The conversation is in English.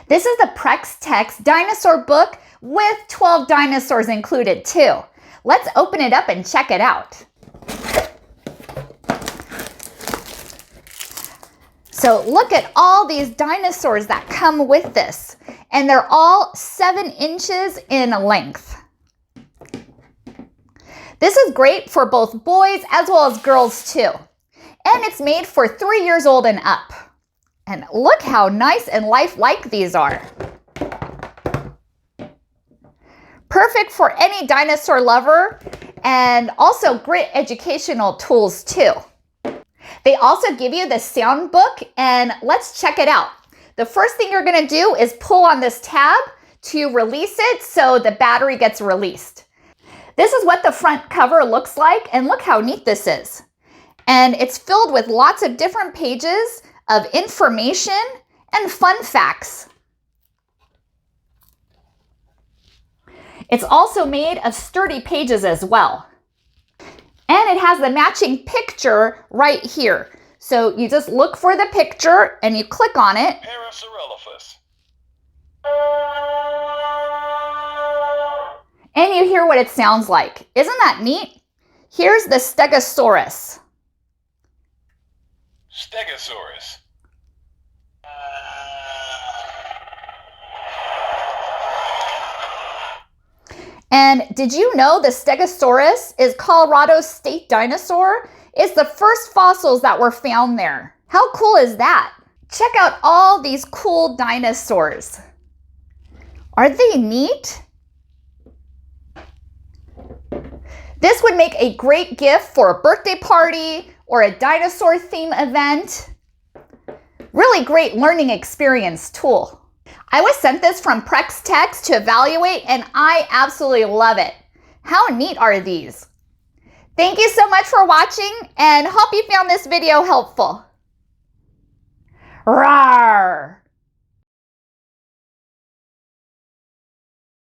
This is the prehistoric dinosaur book with 12 dinosaurs included too. Let's open it up and check it out. So look at all these dinosaurs that come with this, and they're all 7 inches in length. This is great for both boys as well as girls too. And it's made for 3 years old and up. And look how nice and lifelike these are. Perfect for any dinosaur lover, and also great educational tools too. They also give you the sound book, and let's check it out. The first thing you're going to do is pull on this tab to release it so the battery gets released. This is what the front cover looks like, and look how neat this is. And it's filled with lots of different pages of information and fun facts. It's also made of sturdy pages as well. And it has the matching picture right here. So you just look for the picture and you click on it. And you hear what it sounds like. Isn't that neat? Here's the Stegosaurus. Stegosaurus. And did you know the Stegosaurus is Colorado's state dinosaur? It's the first fossils that were found there. How cool is that? Check out all these cool dinosaurs. Are they neat? This would make a great gift for a birthday party or a dinosaur theme event. Really great learning experience tool. I was sent this from prehistoric to evaluate, and I absolutely love it. How neat are these? Thank you so much for watching, and hope you found this video helpful. Rawr!